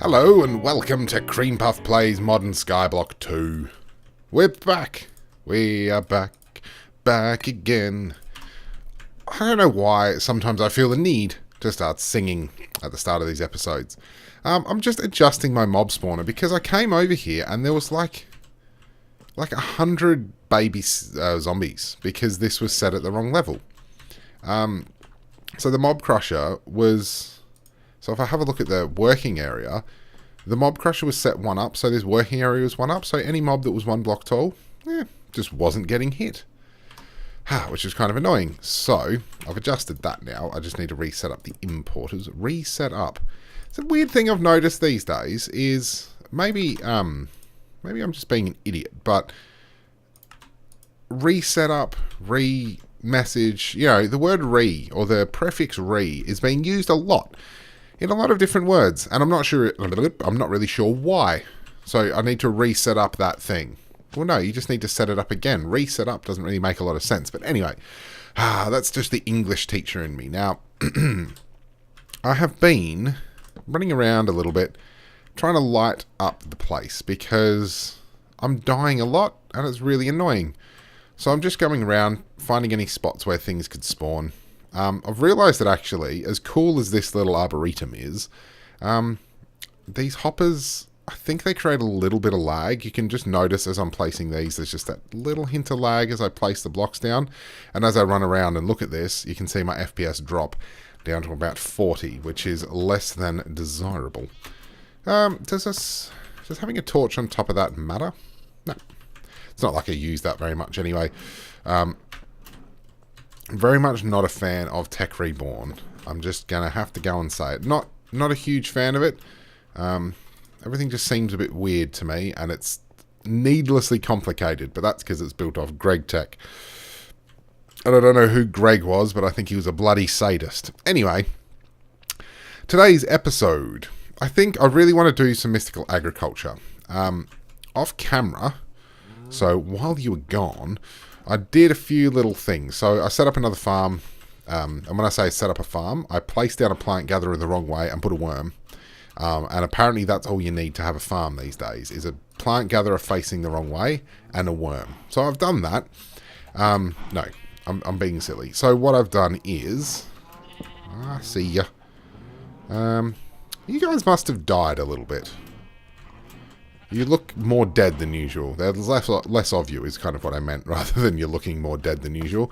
Hello and welcome to Cream Puff Plays Modern Skyblock 2. We're back. We are back again. I don't know why sometimes I feel the need to start singing at the start of these episodes. I'm just adjusting my mob spawner because I came over here and there was like 100 baby zombies because this was set at the wrong level. So the mob crusher was... So if I have a look at the working area, the mob crusher was set one up, so this working area was one up, so any mob that was one block tall, just wasn't getting hit. Which is kind of annoying. So, I've adjusted that now. I just need to reset up the importers. Reset up. It's a weird thing I've noticed these days is, maybe I'm just being an idiot, but reset up, re-message, the word re, or the prefix re, is being used a lot. In a lot of different words, and I'm not really sure why. So I need to reset up that thing. Well, no, you just need to set it up again. Reset up doesn't really make a lot of sense. But anyway, that's just the English teacher in me. Now, I have been running around a little bit, trying to light up the place, because I'm dying a lot, and it's really annoying. So I'm just going around, finding any spots where things could spawn. I've realised that actually, as cool as this little arboretum is, these hoppers, I think they create a little bit of lag. You can just notice as I'm placing these, there's just that little hint of lag as I place the blocks down. And as I run around and look at this, you can see my FPS drop down to about 40, which is less than desirable. Does having a torch on top of that matter? No. It's not like I use that very much anyway. Very much not a fan of Tech Reborn. I'm just going to have to go and say it. Not a huge fan of it. Everything just seems a bit weird to me, and it's needlessly complicated, but that's because it's built off Greg Tech. And I don't know who Greg was, but I think he was a bloody sadist. Anyway, today's episode, I think I really want to do some mystical agriculture. Off camera, so while you were gone, I did a few little things. So I set up another farm, and when I say set up a farm, I placed down a plant gatherer the wrong way and put a worm. And apparently that's all you need to have a farm these days, is a plant gatherer facing the wrong way and a worm. So I've done that. No, I'm being silly. So what I've done is... see ya. You guys must have died a little bit. You look more dead than usual. There's less of you is kind of what I meant, rather than you're looking more dead than usual.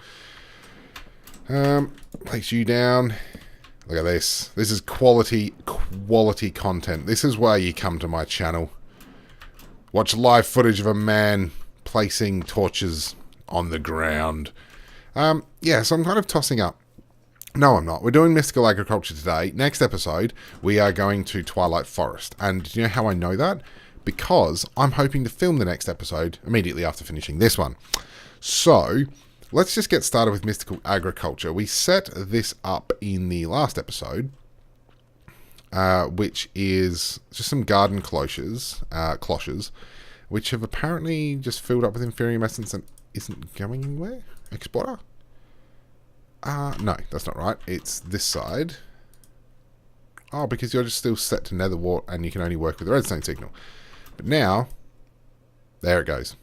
Place you down. Look at this. This is quality content. This is why you come to my channel. Watch live footage of a man placing torches on the ground. Yeah, so I'm kind of tossing up. No, I'm not. We're doing mystical agriculture today. Next episode, we are going to Twilight Forest. And do you know how I know that? Because I'm hoping to film the next episode immediately after finishing this one. So, let's just get started with mystical agriculture. We set this up in the last episode, which is just some garden cloches, which have apparently just filled up with inferium essence and isn't going anywhere. Exporter? No, that's not right. It's this side. Oh, because you're just still set to nether wart and you can only work with the redstone signal. But now, there it goes.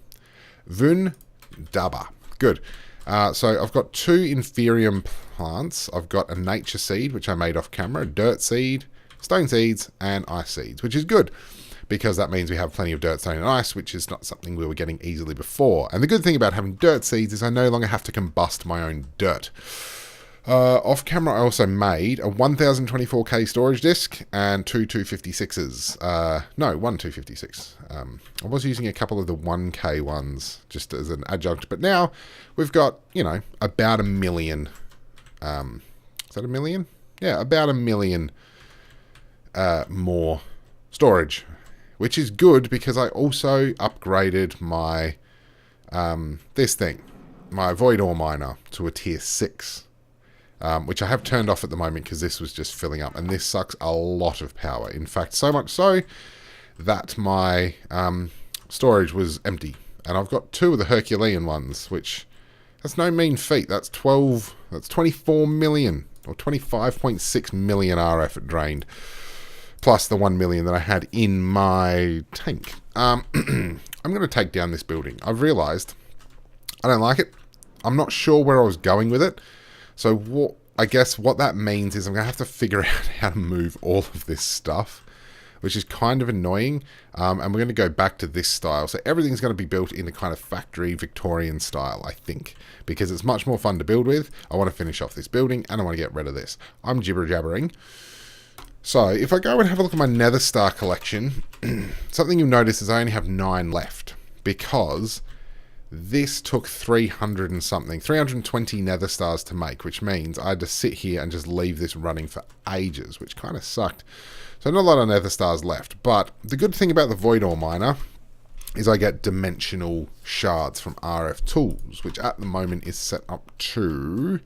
Wunderbar. Good. So I've got 2 inferium plants. I've got a nature seed, which I made off camera, dirt seed, stone seeds, and ice seeds, which is good, because that means we have plenty of dirt, stone, and ice, which is not something we were getting easily before. And the good thing about having dirt seeds is I no longer have to combust my own dirt. Off camera, I also made a 1024K storage disk and 2 256s. No, 1 256. I was using a couple of the 1K ones just as an adjunct, but now we've got, about 1 million. Is that 1 million? Yeah, about 1 million more storage, which is good because I also upgraded my my void ore miner to a tier 6. Which I have turned off at the moment because this was just filling up. And this sucks a lot of power. In fact, so much so that my storage was empty. And I've got 2 of the Herculean ones, which that's no mean feat. That's 24 million or 25.6 million RF it drained. plus the 1 million that I had in my tank. I'm going to take down this building. I've realised I don't like it. I'm not sure where I was going with it. So I guess what that means is I'm going to have to figure out how to move all of this stuff, which is kind of annoying. And we're going to go back to this style. So everything's going to be built in a kind of factory Victorian style, I think, because it's much more fun to build with. I want to finish off this building and I want to get rid of this. I'm jibber-jabbering. So if I go and have a look at my Nether Star collection, something you'll notice is I only have 9 left because this took 300 and something, 320 Nether Stars to make, which means I had to sit here and just leave this running for ages, which kind of sucked. So not a lot of Nether Stars left, but the good thing about the Void Ore Miner is I get dimensional shards from RF Tools, which at the moment is set up to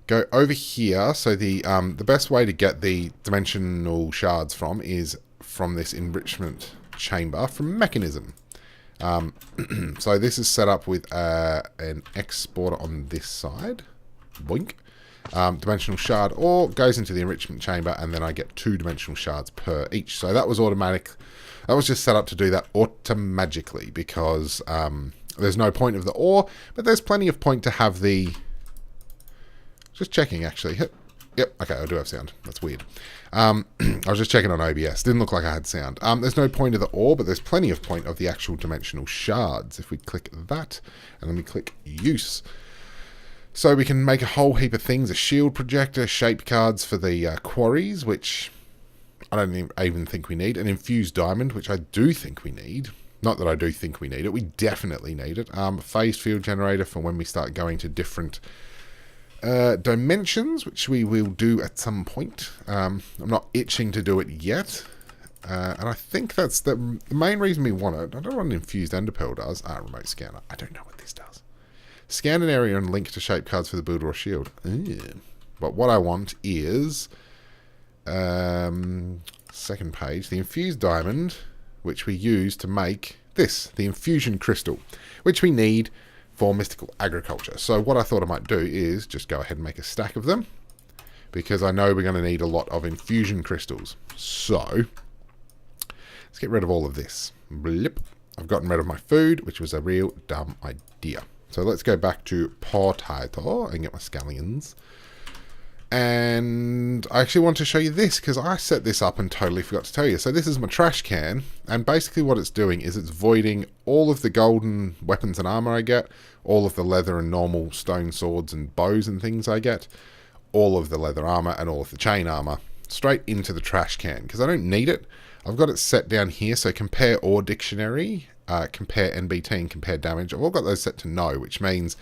go over here. So the best way to get the dimensional shards from is from this enrichment chamber from Mechanism. So this is set up with an exporter on this side. Boink. Dimensional shard ore goes into the enrichment chamber, and then I get 2 dimensional shards per each. So that was automatic. That was just set up to do that automagically because there's no point of the ore, but there's plenty of point to have the... Just checking, actually. Yep, okay, I do have sound. That's weird. I was just checking on OBS. Didn't look like I had sound. There's no point of the ore, but there's plenty of point of the actual dimensional shards. If we click that, and then we click use. So we can make a whole heap of things. A shield projector, shape cards for the quarries, which I don't even think we need. An infused diamond, which I do think we need. Not that I do think we need it. We definitely need it. Phased field generator for when we start going to different... dimensions, which we will do at some point. I'm not itching to do it yet. And I think that's the main reason we want it. I don't know what an infused enderpearl does. Remote scanner. I don't know what this does. Scan an area and link to shape cards for the builder or shield. But what I want is... second page. The infused diamond, which we use to make this. The Infusion Crystal, which we need for mystical agriculture. So what I thought I might do is just go ahead and make a stack of them, because I know we're going to need a lot of infusion crystals. So let's get rid of all of this. Blip. I've gotten rid of my food, which was a real dumb idea. So let's go back to Potato and get my scallions. And I actually want to show you this because I set this up and totally forgot to tell you. So this is my trash can, and basically what it's doing is it's voiding all of the golden weapons and armor I get, all of the leather and normal stone swords and bows and things I get, all of the leather armor and all of the chain armor straight into the trash can because I don't need it. I've got it set down here, so compare ore dictionary, compare NBT and compare damage. I've all got those set to no, which means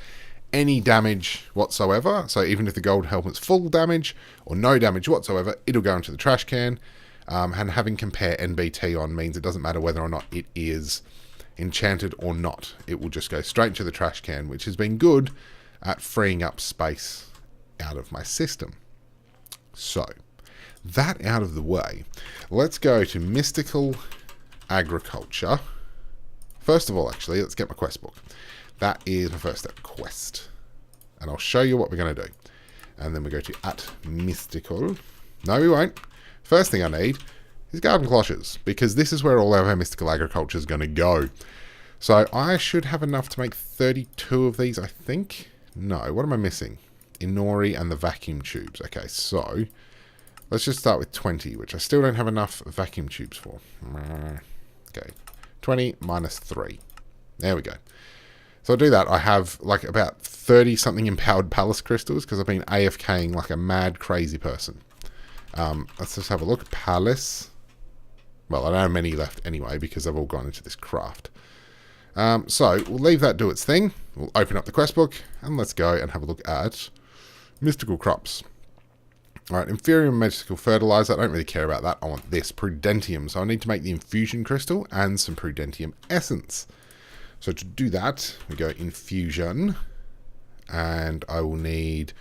any damage whatsoever, so even if the gold helmet's full damage or no damage whatsoever, it'll go into the trash can. And having compare NBT on means it doesn't matter whether or not it is enchanted or not. It will just go straight to the trash can, which has been good at freeing up space out of my system. So, that out of the way, let's go to mystical agriculture. First of all, actually, let's get my quest book. That is my first step, quest. And I'll show you what we're going to do. And then we go to @mystical. No, we won't. First thing I need is garden cloches, because this is where all of our mystical agriculture is going to go. So I should have enough to make 32 of these, I think. No, what am I missing? Inori and the vacuum tubes. Okay, so let's just start with 20, which I still don't have enough vacuum tubes for. Okay, 20 minus 3. There we go. So I'll do that. I have like about 30 something empowered palace crystals because I've been AFKing like a mad crazy person. Let's just have a look. Palace. Well, I don't have many left anyway because they've all gone into this craft. So we'll leave that do its thing. We'll open up the quest book and let's go and have a look at mystical crops. Alright, inferior mystical fertilizer. I don't really care about that. I want this. Prudentium. So I need to make the infusion crystal and some prudentium essence. So to do that, we go infusion, and I will need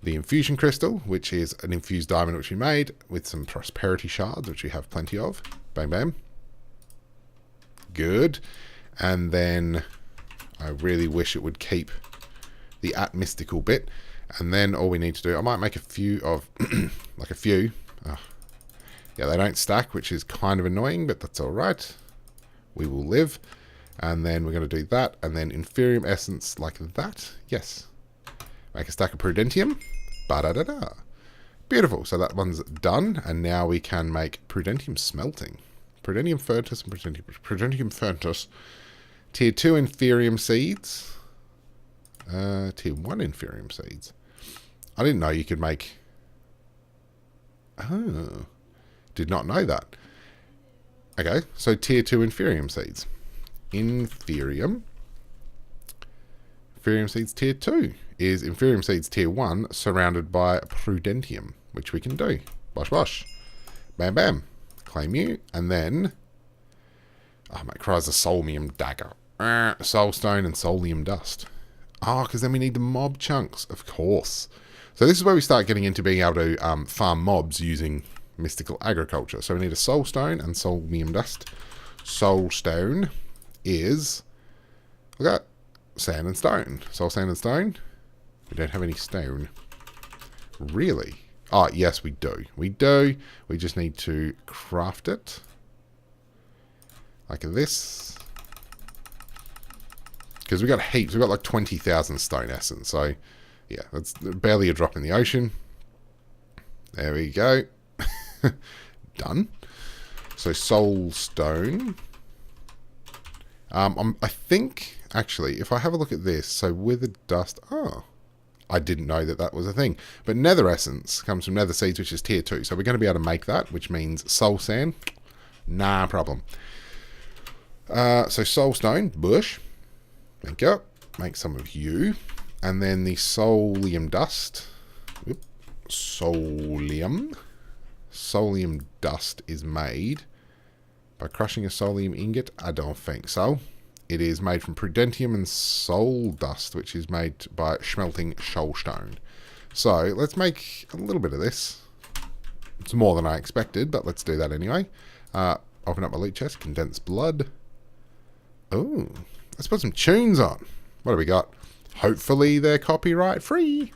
the infusion crystal, which is an infused diamond which we made, with some prosperity shards, which we have plenty of. Bam, bam. Good. And then I really wish it would keep the @mystical bit. And then all we need to do, I might make a few of, like a few. Oh, Yeah, they don't stack, which is kind of annoying, but that's alright. We will live. And then we're going to do that. And then Inferium Essence like that. Yes. Make a stack of Prudentium. Ba-da-da-da. Beautiful. So that one's done. And now we can make Prudentium Smelting. Prudentium Furtus and Prudentium Furtus. Tier 2 Inferium Seeds. Tier 1 Inferium Seeds. I didn't know you could make... Oh. Did not know that. Okay, so Tier 2 Inferium Seeds. Inferium Seeds Tier 2 is Inferium Seeds Tier 1 surrounded by Prudentium, which we can do. Bosh bosh. Bam bam. Claim you. And then... Oh, mate, cries a Soulmium Dagger. Soulstone and Soulium Dust. Oh, because then we need the mob chunks, of course. So this is where we start getting into being able to farm mobs using mystical agriculture. So we need a Soulstone and Soulium Dust. Soulstone is... Look at that. Sand and stone. Soul, sand and stone. We don't have any stone. Really? Oh, yes, we do. We do. We just need to craft it. Like this. Because we've got heaps. We've got like 20,000 stone essence. So, yeah, that's barely a drop in the ocean. There we go. Done. So, soul stone. I think, actually, if I have a look at this, so withered dust. Oh, I didn't know that that was a thing. But nether essence comes from nether seeds, which is tier 2. So we're going to be able to make that, which means soul sand. Nah problem. So soul stone, bush. Thank you. Make some of you. And then the soulium dust. Oop. Soulium. Soulium dust is made by crushing a soulium ingot? I don't think so. It is made from Prudentium and soul dust, which is made by smelting soulstone. So let's make a little bit of this. It's more than I expected, but let's do that anyway. Open up my loot chest. Condensed blood. Oh, let's put some tunes on. What have we got? Hopefully they're copyright free.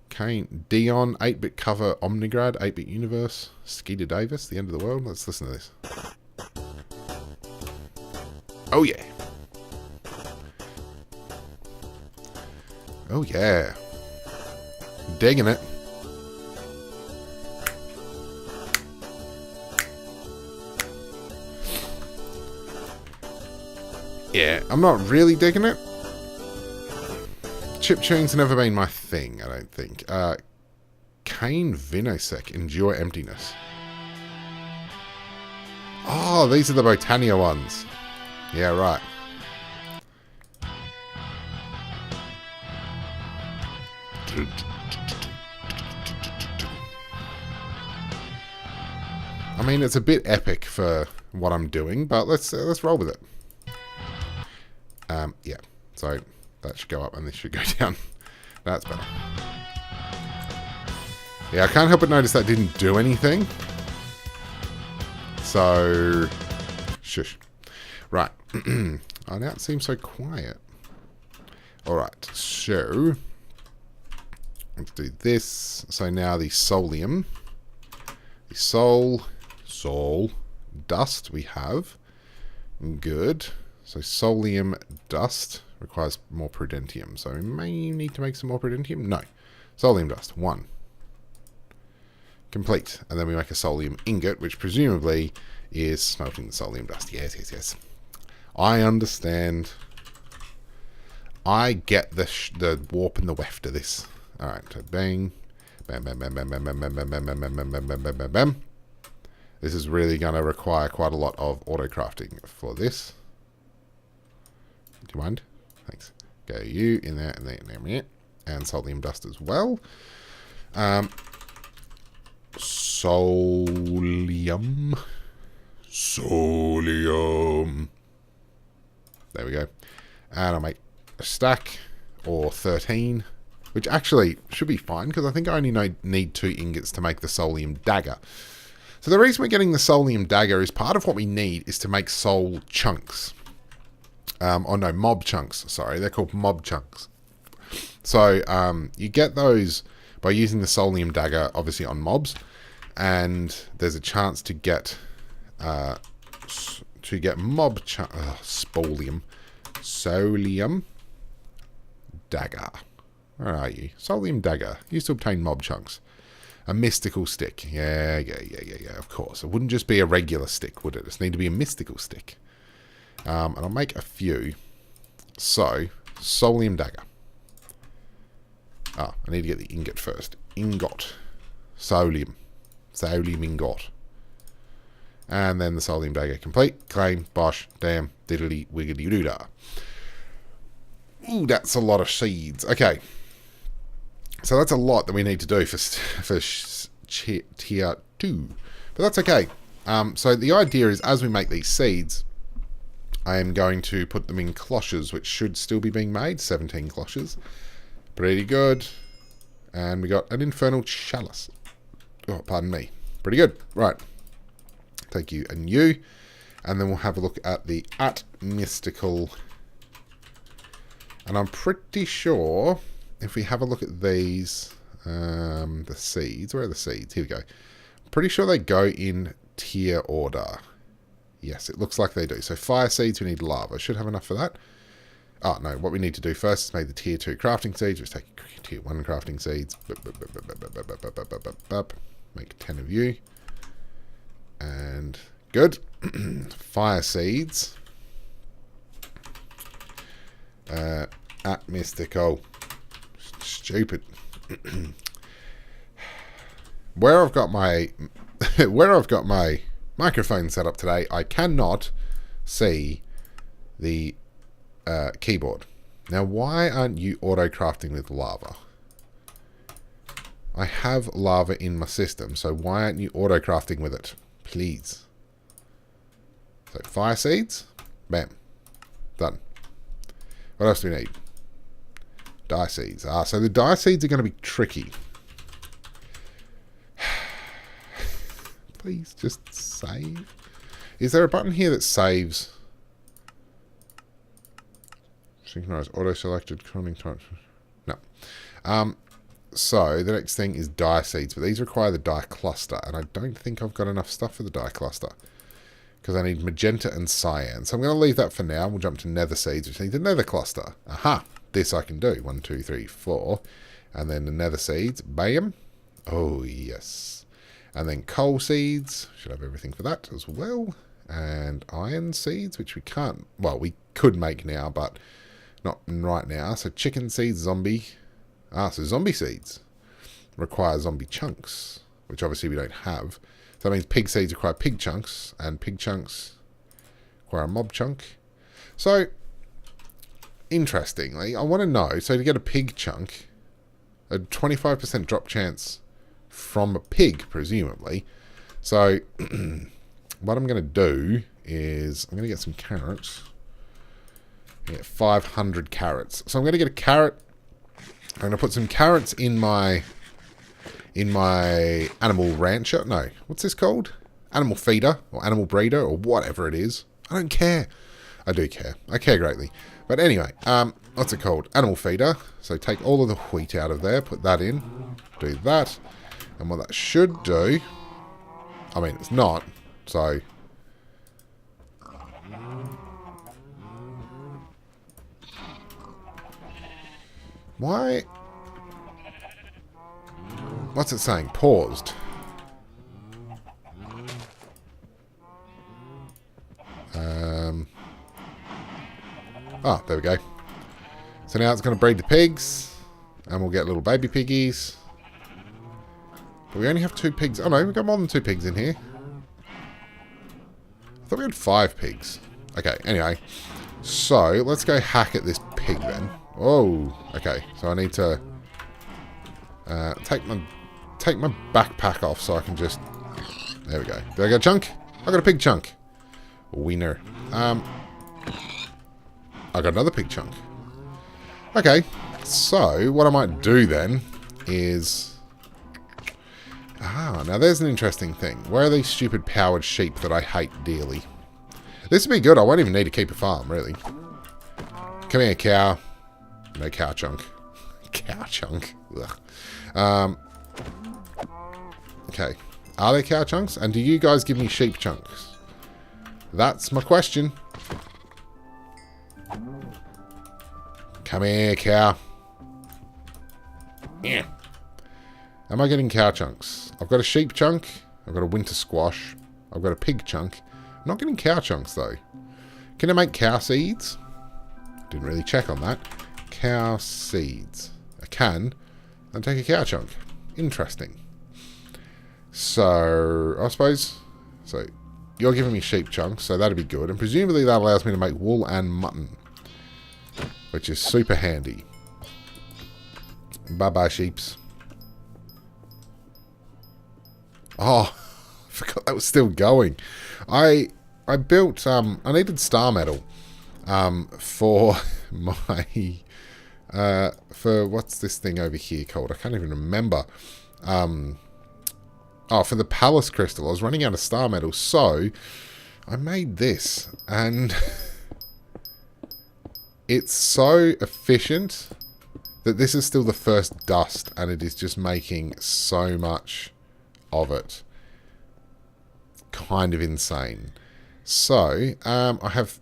Kane, Dion, 8-bit cover, Omnigrad, 8-bit universe, Skeeter Davis, the end of the world. Let's listen to this. Oh yeah. Oh yeah. Digging it. Yeah, I'm not really digging it. Chiptunes never been my thing, I don't think. Kane Vinosec, Endure Emptiness. Oh, these are the Botania ones. Yeah, right. I mean, it's a bit epic for what I'm doing, but let's roll with it. Yeah, so that should go up and this should go down. That's better. Yeah, I can't help but notice that didn't do anything. So, shush. Right. Oh, now it seems so quiet. Alright, so let's do this. So now the soulium. The soul dust we have. Good. So soulium dust requires more Prudentium. So we may need to make some more Prudentium. No. Soulium dust. 1. Complete. And then we make a soulium ingot, which presumably is smelting the soulium dust. Yes, yes, yes. I understand. I get the warp and the weft of this. Alright, so bang. Bam, bam, bam, bam, bam, bam, bam, bam, bam, bam, bam, bam, bam, bam, bam, bam. This is really going to require quite a lot of auto-crafting for this. Do you mind? Thanks. Go you in there and there and there. And soulium dust as well. Soulium. Soulium. There we go. And I'll make a stack or 13, which actually should be fine because I think I only need 2 ingots to make the soulium dagger. So the reason we're getting the soulium dagger is part of what we need is to make soul chunks. Oh no, mob chunks. Sorry, they're called mob chunks. So you get those by using the soulium dagger, obviously on mobs. And there's a chance to get spolium. Solium dagger. Where are you? Solium dagger. Used to obtain mob chunks. A mystical stick. Yeah, of course. It wouldn't just be a regular stick, would it? It need to be a mystical stick. And I'll make a few. So, Solium dagger. I need to get the ingot first. Ingot. Solium. Solium ingot. And then the Solium dagger complete. Claim, bosh, damn, diddly, wiggity doo-dah. Ooh, that's a lot of seeds. Okay. So that's a lot that we need to do for tier 2. But that's okay. So the idea is, as we make these seeds, I am going to put them in cloches, which should still be being made. 17 cloches. Pretty good. And we got an infernal chalice. Oh, pardon me. Pretty good. Right. Take you and you. And then we'll have a look at the mystical. And I'm pretty sure if we have a look at these, the seeds. Where are the seeds? Here we go. I'm pretty sure they go in tier order. Yes, it looks like they do. So fire seeds, we need lava. Should have enough for that. Oh, no. What we need to do first is make the tier 2 crafting seeds. Let's take tier 1 crafting seeds. Make 10 of you. And good. Fire seeds. Mystical. Stupid. Where I've got my microphone set up today, I cannot see the keyboard. Now, why aren't you auto-crafting with lava? I have lava in my system, so why aren't you auto-crafting with it? Please. So, fire seeds. Bam. Done. What else do we need? Dye seeds. So the dye seeds are going to be tricky. Please, just save. Is there a button here that saves? Synchronize auto-selected cloning type. No. So the next thing is dye seeds, but these require the dye cluster, and I don't think I've got enough stuff for the dye cluster because I need magenta and cyan. So I'm going to leave that for now. We'll jump to nether seeds, which need the nether cluster. Aha! This I can do. 1, 2, 3, 4. And then the nether seeds. Bam. Oh, yes. And then coal seeds. Should have everything for that as well. And iron seeds, which we can't... Well, we could make now, but not right now. So chicken seeds, zombie. So zombie seeds require zombie chunks, which obviously we don't have. So that means pig seeds require pig chunks, and pig chunks require a mob chunk. So... Interestingly, I want to know, so to get a pig chunk, a 25% drop chance from a pig, presumably. So, what I'm going to do is, I'm going to get some carrots. Get 500 carrots. So I'm going to get a carrot. I'm going to put some carrots in my animal rancher. No, what's this called? Animal feeder, or animal breeder, or whatever it is. I don't care. I do care. I care greatly. But anyway, what's it called? Animal feeder. So take all of the wheat out of there, put that in, do that. And what that should do, I mean, it's not, so... Why? What's it saying? Paused. Oh, there we go. So now it's going to breed the pigs. And we'll get little baby piggies. But we only have 2 pigs. Oh no, we've got more than 2 pigs in here. I thought we had 5 pigs. Okay, anyway. So, let's go hack at this pig then. Oh, okay. So I need to take my backpack off so I can just... There we go. Did I get a chunk? I got a pig chunk. Wiener. I got another pig chunk. Okay, so what I might do then is... now there's an interesting thing. Where are these stupid powered sheep that I hate dearly? This would be good. I won't even need to keep a farm, really. Come here, cow. No cow chunk. Cow chunk. Ugh. Okay. Are there cow chunks? And do you guys give me sheep chunks? That's my question. Come here, cow. Yeah. Am I getting cow chunks? I've got a sheep chunk. I've got a winter squash. I've got a pig chunk. I'm not getting cow chunks, though. Can I make cow seeds? Didn't really check on that. Cow seeds. I can. And take a cow chunk. Interesting. So, I suppose... So, you're giving me sheep chunks, so that'd be good. And presumably that allows me to make wool and mutton. Which is super handy. Bye-bye, sheeps. Oh, I forgot that was still going. I built... I needed star metal. For my... for what's this thing over here called? I can't even remember. Oh, for the palace crystal. I was running out of star metal, so I made this. And it's so efficient that this is still the first dust, and it is just making so much of it. Kind of insane. So, I have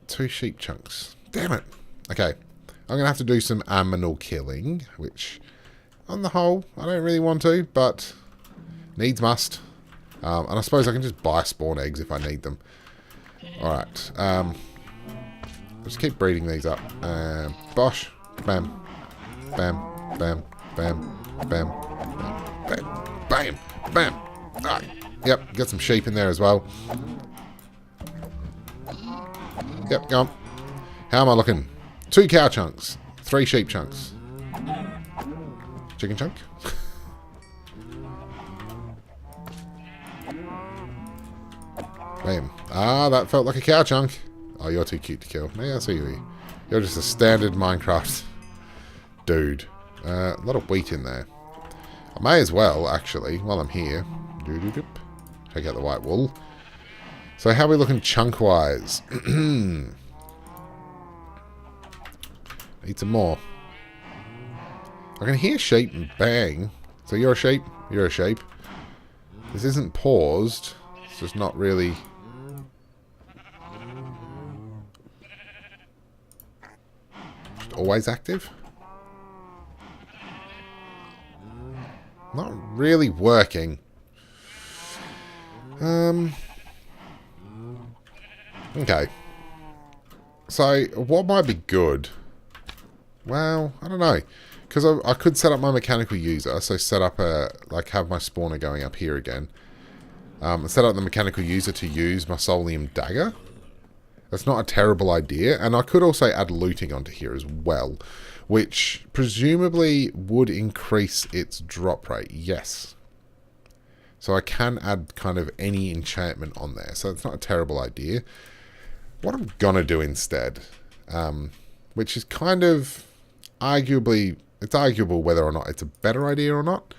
2 sheep chunks. Damn it. Okay. I'm going to have to do some animal killing, which, on the whole, I don't really want to, but needs must. And I suppose I can just buy spawn eggs if I need them. Alright. Just keep breeding these up. Bosh. Bam. Bam. Bam. Bam. Bam. Bam. Bam. Bam. Alright. Yep, get some sheep in there as well. Yep, go on. How am I looking? 2 cow chunks. 3 sheep chunks. Chicken chunk? Bam. Ah, that felt like a cow chunk. Oh, you're too cute to kill. Yeah, I see you. You're just a standard Minecraft dude. A lot of wheat in there. I may as well, actually, while I'm here. Take out the white wool. So how are we looking chunk-wise? Need some more. I can hear sheep and bang. So you're a sheep? You're a sheep. This isn't paused. It's just not really... Just always active? Not really working. Okay. So, what might be good? Well, I don't know. Because I could set up my mechanical user. So set up a... Like, have my spawner going up here again. Set up the mechanical user to use my Solium dagger. That's not a terrible idea. And I could also add looting onto here as well. Which, presumably, would increase its drop rate. Yes. So I can add kind of any enchantment on there. So it's not a terrible idea. What I'm going to do instead, which is kind of arguably, it's arguable whether or not it's a better idea or not.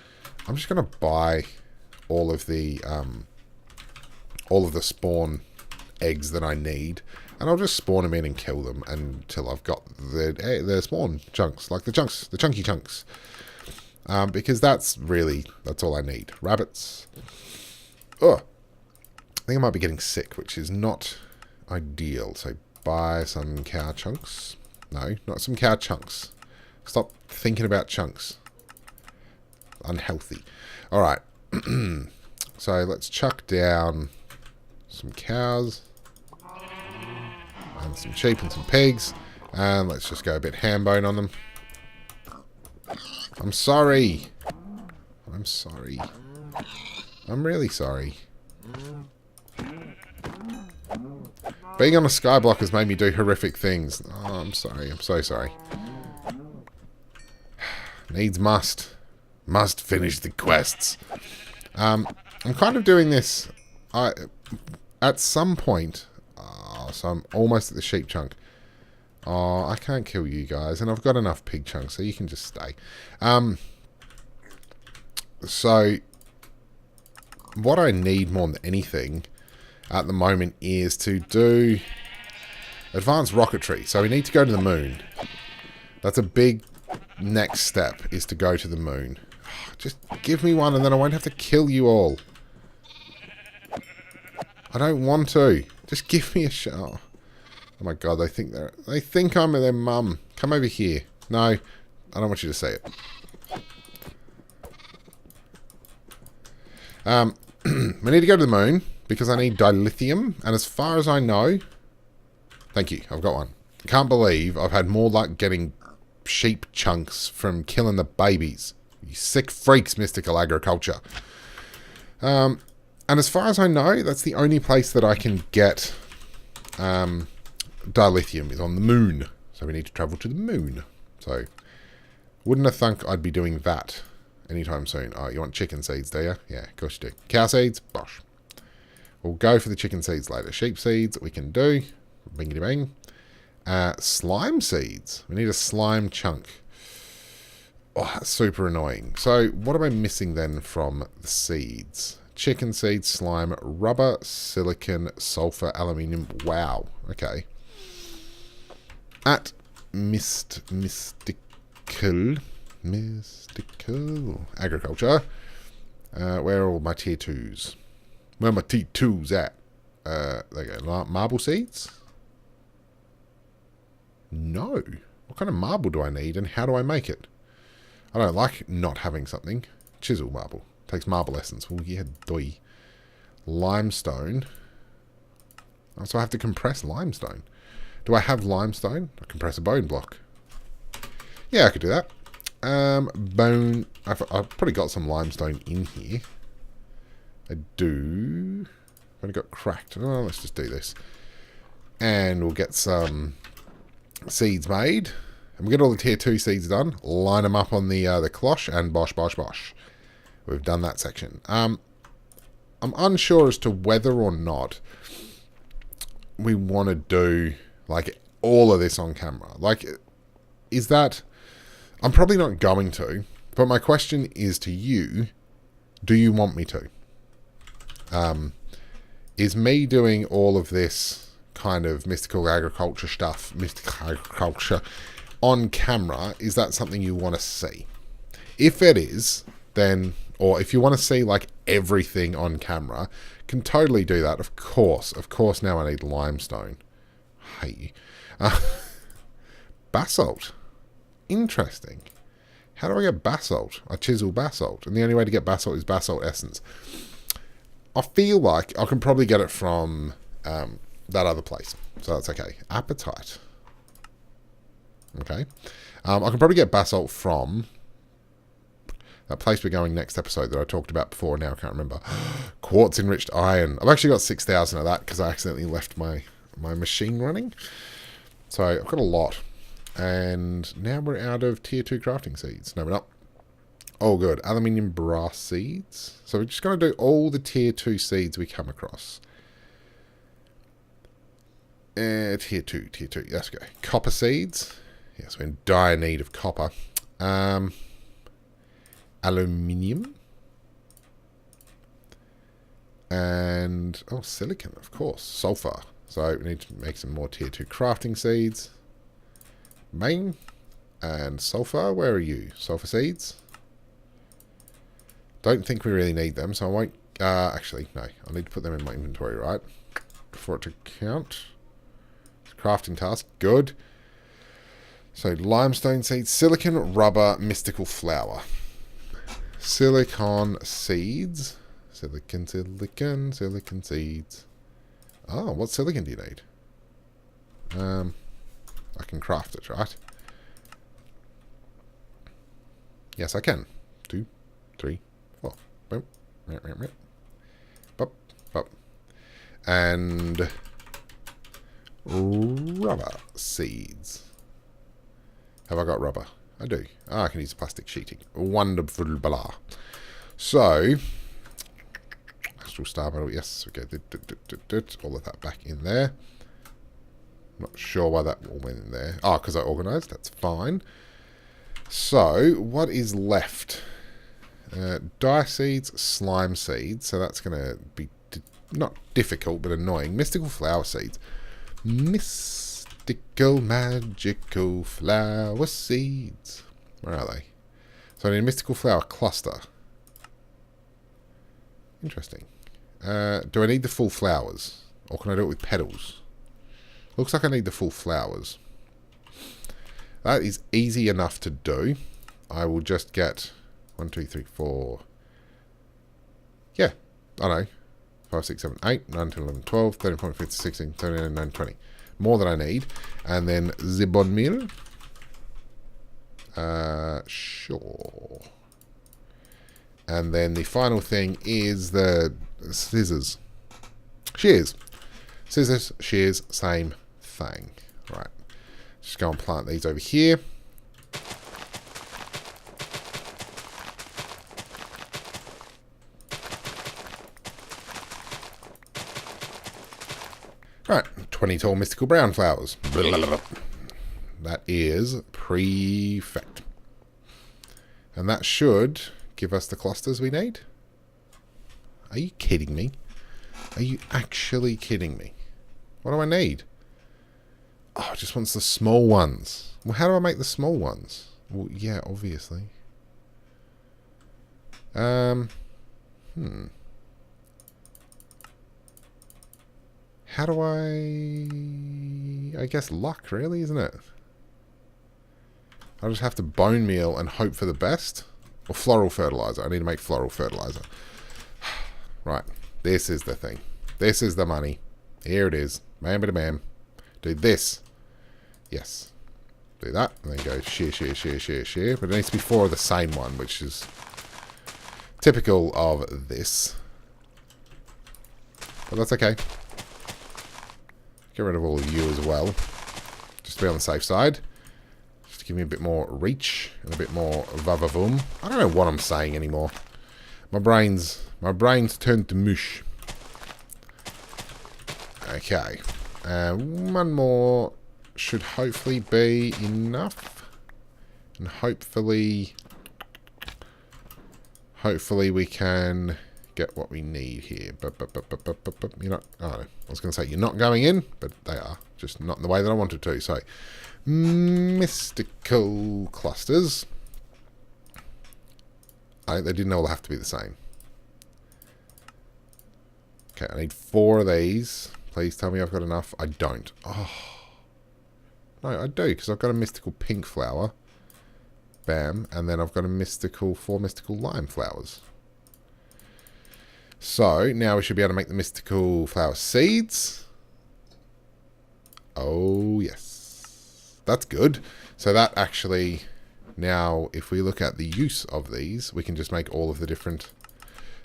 I'm just going to buy all of the spawn eggs that I need. And I'll just spawn them in and kill them until I've got the spawn chunks, like the chunky chunks. Because that's all I need. Rabbits. Oh, I think I might be getting sick, which is not ideal. So buy some cow chunks. No, not some cow chunks. Stop thinking about chunks. Unhealthy. Alright. So let's chuck down some cows. And some sheep and some pigs. And let's just go a bit ham bone on them. I'm sorry. I'm sorry. I'm really sorry. Being on a skyblock has made me do horrific things. Oh, I'm sorry. I'm so sorry. Needs must. Must finish the quests. I'm kind of doing this... at some point... so I'm almost at the sheep chunk. Oh, I can't kill you guys. And I've got enough pig chunks, so you can just stay. So, what I need more than anything at the moment is to do advanced rocketry. So we need to go to the moon. That's a big next step, is to go to the moon. Just give me one and then I won't have to kill you all. I don't want to. Just give me a shot. Oh my god, they think I'm their mum. Come over here. No, I don't want you to say it. We need to go to the moon because I need dilithium, and as far as I know, thank you, I've got one. I can't believe I've had more luck getting sheep chunks from killing the babies. You sick freaks, mystical agriculture. And as far as I know, that's the only place that I can get dilithium is on the moon. So we need to travel to the moon. So, wouldn't have thunk I'd be doing that anytime soon. Oh, you want chicken seeds, do you? Yeah, of course you do. Cow seeds? Bosh. We'll go for the chicken seeds later. Sheep seeds, we can do. Bingity bang. Slime seeds. We need a slime chunk. Oh, that's super annoying. So, what am I missing then from the seeds? Chicken seeds, slime, rubber, silicon, sulfur, aluminium. Wow. Okay. At mystical agriculture. Where are all my tier 2s? Where are my tier 2s at? There you go. Marble seeds? No. What kind of marble do I need and how do I make it? I don't like not having something. Chisel marble. Takes marble essence. Well, yeah, doy. Limestone. Oh, so I have to compress limestone. Do I have limestone? I compress a bone block. Yeah, I could do that. Bone. I've probably got some limestone in here. I do. I've only got cracked. Oh, let's just do this. And we'll get some seeds made. And we'll get all the tier 2 seeds done. Line them up on the cloche and bosh, bosh, bosh. We've done that section. I'm unsure as to whether or not we want to do, like, all of this on camera. Like, is that... I'm probably not going to, but my question is to you, do you want me to? Is me doing all of this kind of mystical agriculture stuff, mystical agriculture, on camera, is that something you want to see? If it is, then... Or if you want to see, like, everything on camera, can totally do that, of course. Of course, now I need limestone. I hate you. Basalt. Interesting. How do I get basalt? I chisel basalt. And the only way to get basalt is basalt essence. I feel like I can probably get it from that other place. So that's okay. Appetite. Okay. I can probably get basalt from... that place we're going next episode that I talked about before. Now I can't remember. Quartz enriched iron. I've actually got 6,000 of that because I accidentally left my machine running. So I've got a lot. And now we're out of tier 2 crafting seeds. No, we're not. Oh, good. Aluminium brass seeds. So we're just going to do all the tier 2 seeds we come across. Tier 2. Let's go. Copper seeds. Yes, we're in dire need of copper. Aluminium. And, oh, silicon, of course. Sulfur. So we need to make some more tier 2 crafting seeds. Main. And sulfur, where are you? Sulfur seeds. Don't think we really need them, so I won't... actually, no. I need to put them in my inventory, right? For it to count. Crafting task. Good. So, limestone seeds, silicon, rubber, mystical flower. Silicon seeds. Silicon seeds. Oh, what silicon do you need? I can craft it, right? Yes, I can. 2, 3, 4. Boom. Bop, bop. And rubber seeds. Have I got rubber? I do. I can use plastic sheeting. Wonderful blah. So, Astral Star Metal, yes, okay. All of that back in there. Not sure why that all went in there. Oh, because I organised. That's fine. So, what is left? Dye seeds, slime seeds. So that's going to be not difficult, but annoying. Mystical flower seeds. Mystical, magical flower seeds. Where are they? So I need a mystical flower cluster. Interesting. Do I need the full flowers? Or can I do it with petals? Looks like I need the full flowers. That is easy enough to do. I will just get 1, 2, 3, 4. Yeah, I know. 5, 6, 7, 8, 9, 10, 11, 12, 13, 14, 15, 16, 17, 18, 19, 20. More than I need. And then the bon meal. Sure. And then the final thing is the scissors. Shears. Scissors, shears, same thing. Right. Just go and plant these over here. Right. 20 tall mystical brown flowers. That is perfect. And that should give us the clusters we need. Are you kidding me? Are you actually kidding me? What do I need? Oh, it just wants the small ones. Well, how do I make the small ones? Well, yeah, obviously. How do I guess luck, really, isn't it? I'll just have to bone meal and hope for the best. Or floral fertilizer. I need to make floral fertilizer. Right. This is the thing. This is the money. Here it is. Bam, bam, bam. Do this. Yes. Do that. And then go shear, shear, shear, shear, shear. But it needs to be 4 of the same one, which is typical of this. But that's okay. Get rid of all of you as well. Just to be on the safe side. Just to give me a bit more reach and a bit more vavavoom. I don't know what I'm saying anymore. My brain's turned to mush. Okay. One more should hopefully be enough. And hopefully we can get what we need here. But you're not, oh, I was going to say you're not going in, but they are. Just not in the way that I wanted to. So, mystical clusters. They didn't all have to be the same. Okay, I need 4 of these. Please tell me I've got enough. I don't. Oh. No, I do, because I've got a mystical pink flower. Bam. And then I've got a 4 mystical lime flowers. So, now we should be able to make the mystical flower seeds. Oh, yes. That's good. So that actually, now, if we look at the use of these, we can just make all of the different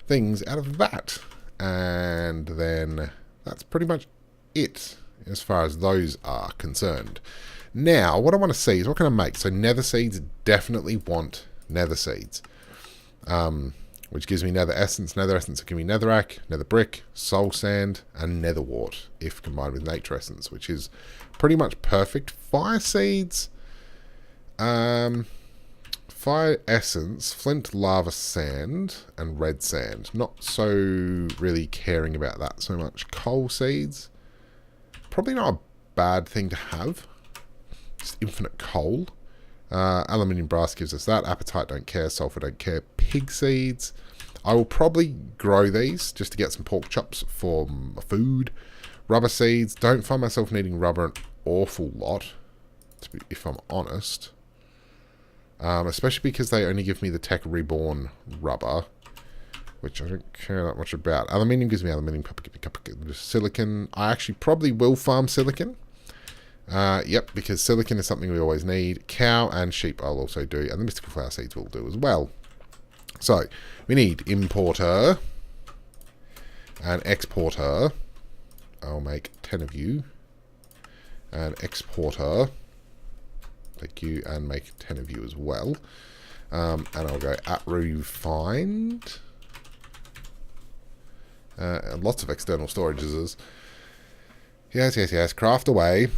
things out of that. And then that's pretty much it as far as those are concerned. Now, what I want to see is what can I make? So nether seeds definitely want nether seeds. Which gives me nether essence. Nether essence will give me netherrack, nether brick, soul sand, and nether wart if combined with nature essence, which is pretty much perfect. Fire seeds, fire essence, flint, lava sand, and red sand. Not so really caring about that so much. Coal seeds, probably not a bad thing to have. Just infinite coal. Aluminium brass gives us that. Appetite don't care. Sulfur don't care. Pig seeds. I will probably grow these just to get some pork chops for food. Rubber seeds. Don't find myself needing rubber an awful lot, if I'm honest. Especially because they only give me the Tech Reborn rubber, which I don't care that much about. Aluminium gives me aluminium. Silicon. I actually probably will farm silicon. Yep, because silicon is something we always need. Cow and sheep I'll also do, and the mystical flower seeds will do as well. So, we need importer and exporter. I'll make 10 of you. And exporter, take you and make 10 of you as well. And I'll go at refined. And lots of external storages. Yes, yes, yes. Craft away.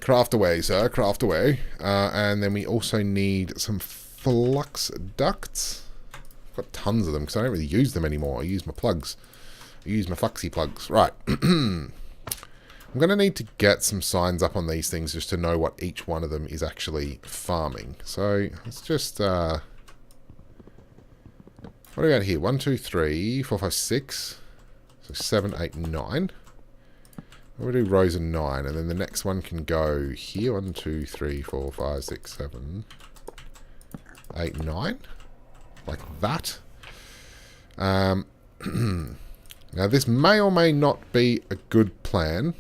Craft away, sir. Craft away. And then we also need some flux ducts. I've got tons of them because I don't really use them anymore. I use my plugs. I use my fluxy plugs. Right. I'm going to need to get some signs up on these things just to know what each one of them is actually farming. So, let's just... what do we got here? 1, 2, 3, 4, 5, 6. So 7, 8, 9. We'll do rows of 9, and then the next one can go here. 1, 2, 3, 4, 5, 6, 7, 8, 9. Like that. Now this may or may not be a good plan,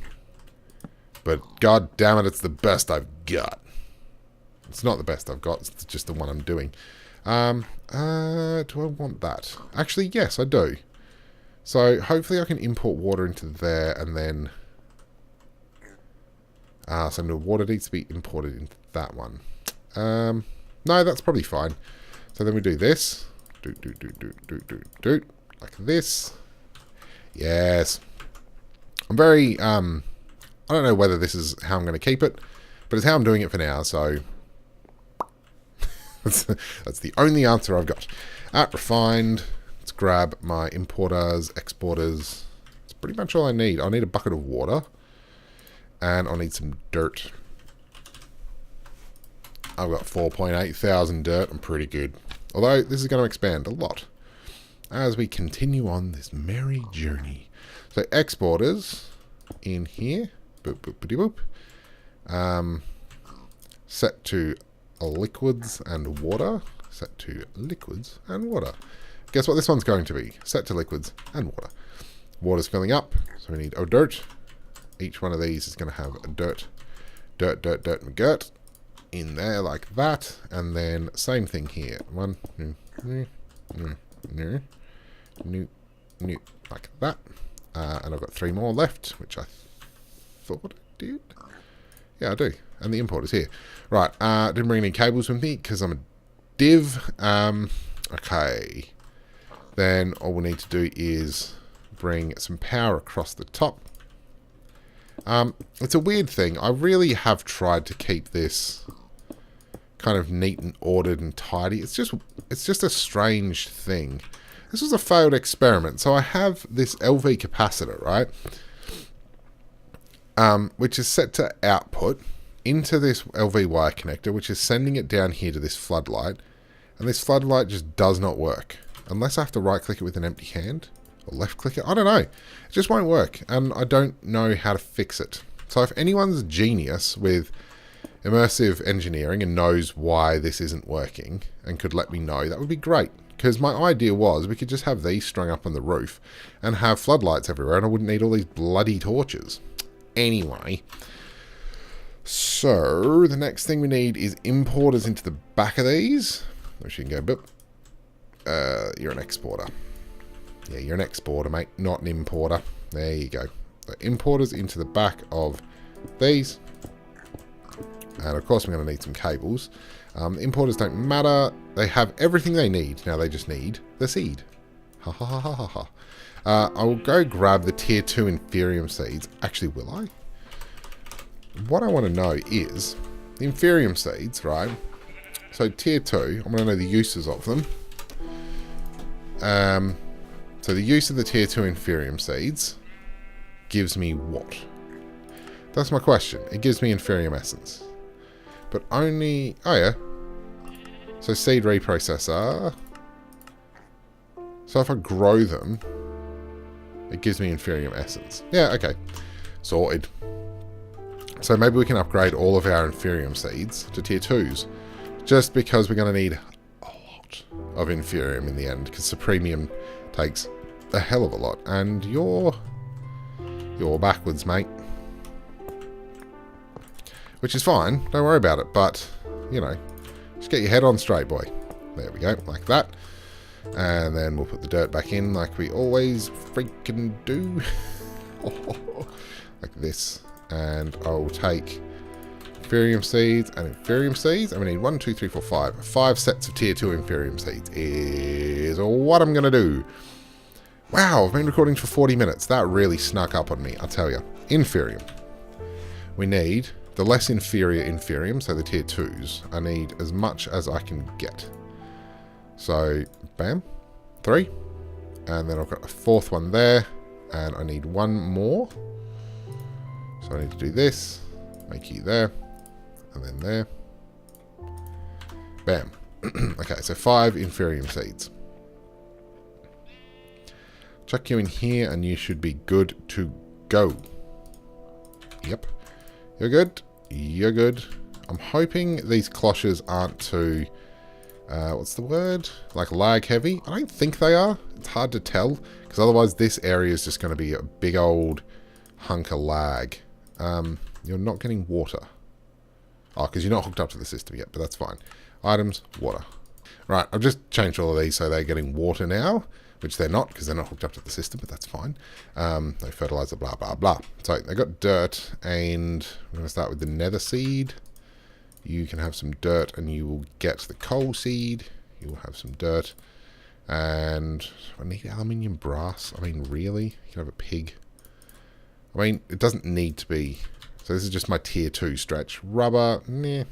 but god damn it, it's the best I've got. It's not the best I've got, it's just the one I'm doing. Do I want that? Actually, yes, I do. So hopefully I can import water into there, and then so the water needs to be imported into that one. No, that's probably fine. So then we do this. Like this. Yes. I'm very, I don't know whether this is how I'm going to keep it, but it's how I'm doing it for now, so that's the only answer I've got. Refined. Let's grab my importers, exporters. It's pretty much all I need. I need a bucket of water. And I'll need some dirt. I've got 4.8 thousand dirt. I'm pretty good. Although, this is going to expand a lot as we continue on this merry journey. So, exporters in here. Boop, boop, boop, boop. Set to liquids and water. Set to liquids and water. Guess what this one's going to be? Set to liquids and water. Water's filling up, so we need dirt. Each one of these is going to have a dirt, and dirt in there like that. And then same thing here. One, like that. And I've got 3 more left, which I thought I did. Yeah, I do. And the import is here. Right, didn't bring any cables with me because I'm a div. Okay. Then all we need to do is bring some power across the top. It's a weird thing. I really have tried to keep this kind of neat and ordered and tidy. It's just a strange thing. This was a failed experiment. So I have this LV capacitor, right? Which is set to output into this LV wire connector, which is sending it down here to this floodlight. And this floodlight just does not work. Unless I have to right click it with an empty hand. Or left click it. I don't know. It just won't work. And I don't know how to fix it. So if anyone's genius with immersive engineering and knows why this isn't working and could let me know, that would be great. Because my idea was we could just have these strung up on the roof and have floodlights everywhere and I wouldn't need all these bloody torches. Anyway. So the next thing we need is importers into the back of these. Which you can go, but you're an exporter. Yeah, you're an exporter, mate, not an importer. There you go. So importers into the back of these. And of course we're going to need some cables. Importers don't matter. They have everything they need. Now they just need the seed. Ha ha ha ha ha ha. I will go grab the tier 2 Inferium seeds. Actually, will I? What I want to know is the Inferium seeds, right? So tier 2, I'm going to know the uses of them. So the use of the tier 2 Inferium seeds gives me what? That's my question. It gives me Inferium essence. But only... Oh yeah. So seed reprocessor. So if I grow them, it gives me Inferium essence. Yeah, okay. Sorted. So maybe we can upgrade all of our Inferium seeds to tier 2s. Just because we're going to need a lot of Inferium in the end. Because Supremium takes a hell of a lot. And you're backwards, mate. Which is fine. Don't worry about it. But, you know, just get your head on straight, boy. There we go. Like that. And then we'll put the dirt back in like we always freaking do. Like this. And I'll take Inferium seeds and Inferium seeds. And we need 1, 2, 3, 4, 5. 5 sets of tier 2 Inferium seeds is what I'm going to do. Wow, I've been recording for 40 minutes. That really snuck up on me, I'll tell you. Inferium. We need the less inferior Inferium, so the tier 2s. I need as much as I can get. So, bam. 3. And then I've got a 4th one there. And I need 1 more. So I need to do this. Make you there. And then there. Bam. Okay, so 5 Inferium seeds. Chuck you in here and you should be good to go. Yep. You're good. You're good. I'm hoping these cloches aren't too... what's the word? Like lag heavy? I don't think they are. It's hard to tell. Because otherwise this area is just going to be a big old hunk of lag. You're not getting water. Oh, because you're not hooked up to the system yet, but that's fine. Items, water. Right, I've just changed all of these so they're getting water now, which they're not because they're not hooked up to the system, but that's fine. No fertilizer, blah, blah, blah. So they got dirt, and we're going to start with the nether seed. You can have some dirt, and you will get the coal seed. You will have some dirt. And I need aluminium brass. I mean, really? You can have a pig. I mean, it doesn't need to be... So this is just my tier 2 stretch. Rubber, nah.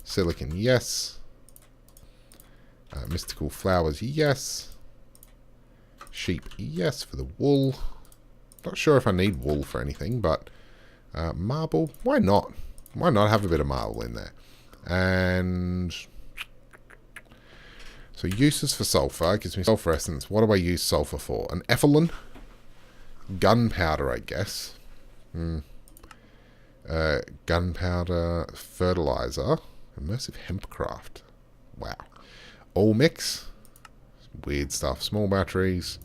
Silicon, yes. Mystical flowers, yes. Sheep, yes, for the wool. Not sure if I need wool for anything, but marble, why not? Why not have a bit of marble in there? And so uses for sulfur, gives me sulfur essence. What do I use sulfur for? An ephelon? Gunpowder, I guess. Gunpowder, fertilizer, immersive hempcraft. Wow. All mix. Weird stuff. Small batteries.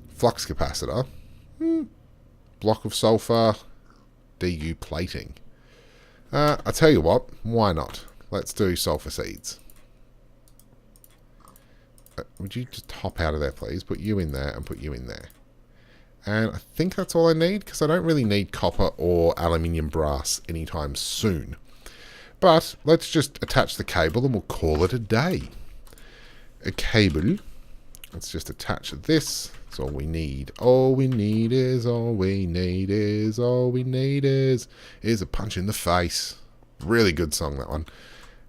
Flux capacitor. Block of sulfur. DU plating. I tell you what, why not? Let's do sulfur seeds. Would you just hop out of there, please? Put you in there and put you in there. And I think that's all I need, because I don't really need copper or aluminium brass anytime soon. But let's just attach the cable and we'll call it a day. A cable. Let's just attach this. That's all we need. All we need is a punch in the face. Really good song, that one.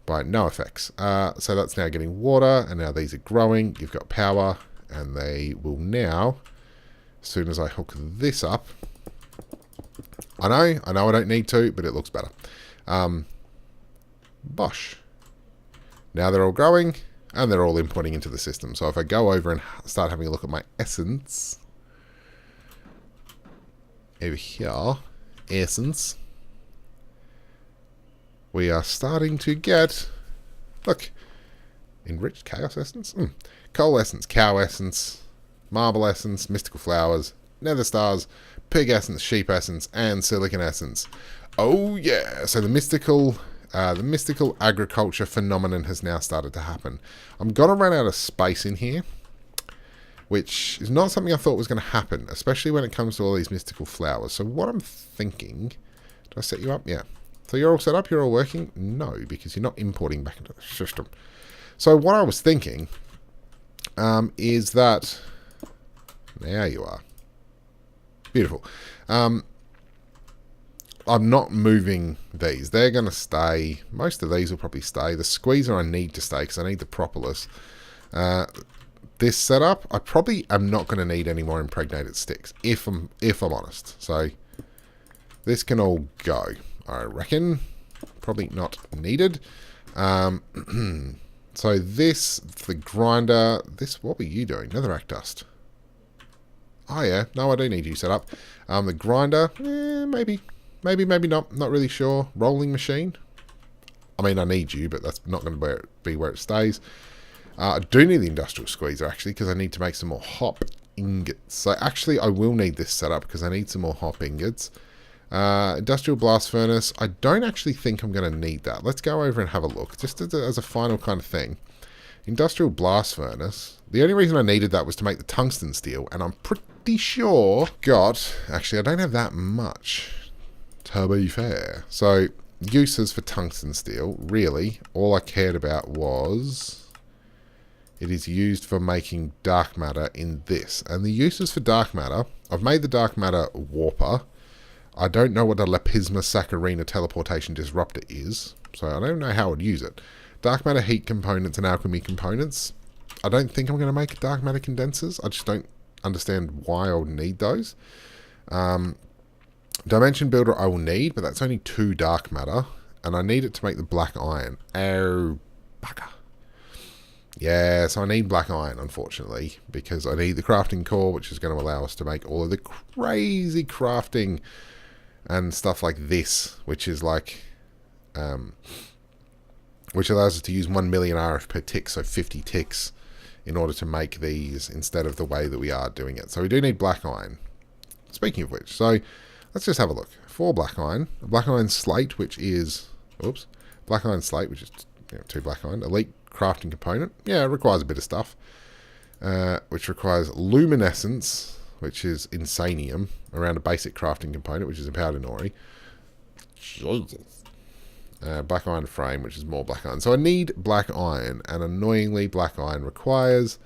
By No Effects. So that's now getting water, and now these are growing. You've got power, and they will now... As soon as I hook this up, I know I don't need to, but it looks better. Bosh. Now they're all growing, and they're all inputting into the system. So if I go over and start having a look at my essence, over here, essence, we are starting to get, look, enriched chaos essence, coal essence, cow essence, marble essence, mystical flowers, nether stars, pig essence, sheep essence, and silicon essence. Oh yeah! So the mystical agriculture phenomenon has now started to happen. I'm gonna run out of space in here, which is not something I thought was going to happen, especially when it comes to all these mystical flowers. So what I'm thinking... Did I set you up? Yeah. So you're all set up? You're all working? No, because you're not importing back into the system. So what I was thinking is that... There you are. Beautiful. I'm not moving these. They're going to stay. Most of these will probably stay. The squeezer I need to stay because I need the propolis. This setup, I probably am not going to need any more impregnated sticks, if I'm honest. So this can all go, I reckon. Probably not needed. So this, the grinder, this, what were you doing? Netherrack dust. Oh yeah, no, I do need you set up. The grinder, maybe not. Not really sure. Rolling machine. I mean, I need you, but that's not going to be where it stays. I do need the industrial squeezer, actually, because I need to make some more hop ingots. So actually, I will need this set up because I need some more hop ingots. Industrial blast furnace. I don't actually think I'm going to need that. Let's go over and have a look, just as a final kind of thing. Industrial blast furnace. The only reason I needed that was to make the tungsten steel, and I'm pretty sure actually I don't have that much, to be fair. So uses for tungsten steel, really all I cared about was it is used for making dark matter in this. And the uses for dark matter, I've made the dark matter warper. I don't know what a Lapisma Saccharina teleportation disruptor is, so I don't know how I'd use it. Dark matter heat components and alchemy components. I don't think I'm going to make dark matter condensers. I just don't understand why I would need those. Dimension builder I will need, but that's only 2 dark matter, and I need it to make the black iron. Oh, bugger. Yeah, so I need black iron, unfortunately, because I need the crafting core, which is going to allow us to make all of the crazy crafting and stuff like this, which is like, which allows us to use 1 million RF per tick, so 50 ticks, in order to make these instead of the way that we are doing it. So we do need black iron. Speaking of which, so let's just have a look. For black iron, a black iron slate, which is, oops, black iron slate, which is 2 black iron, elite crafting component. Yeah, it requires a bit of stuff. Which requires luminescence, which is insanium, around a basic crafting component, which is empowered in ori. Jesus. Black iron frame, which is more black iron. So I need black iron, and annoyingly, black iron requires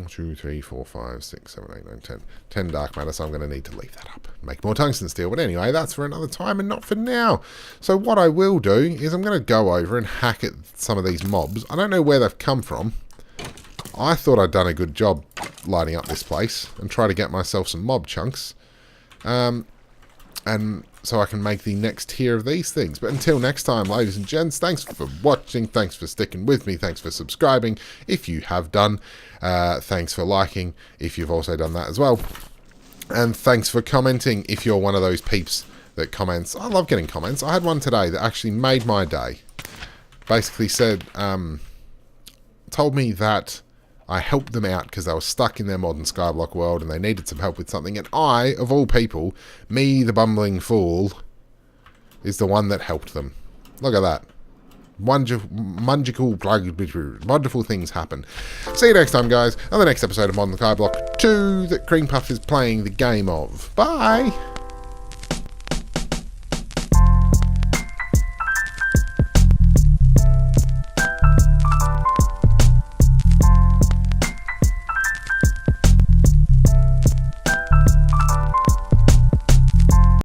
2, 3, 4, 5, 6, 7, 8, 9, 10. 10 dark matter, so I'm going to need to leave that up. Make more tungsten steel. But anyway, that's for another time and not for now. So what I will do is I'm going to go over and hack at some of these mobs. I don't know where they've come from. I thought I'd done a good job lighting up this place and try to get myself some mob chunks. And so I can make the next tier of these things. But until next time, ladies and gents, thanks for watching, thanks for sticking with me, thanks for subscribing if you have done, thanks for liking if you've also done that as well, and thanks for commenting if you're one of those peeps that comments. I love getting comments. I had one today that actually made my day. Basically said, told me that I helped them out because they were stuck in their Modern Skyblock world and they needed some help with something. And I, of all people, me, the bumbling fool, is the one that helped them. Look at that. Wonderful things happen. See you next time, guys, on the next episode of Modern Skyblock 2 that Cream Puff is playing the game of. Bye!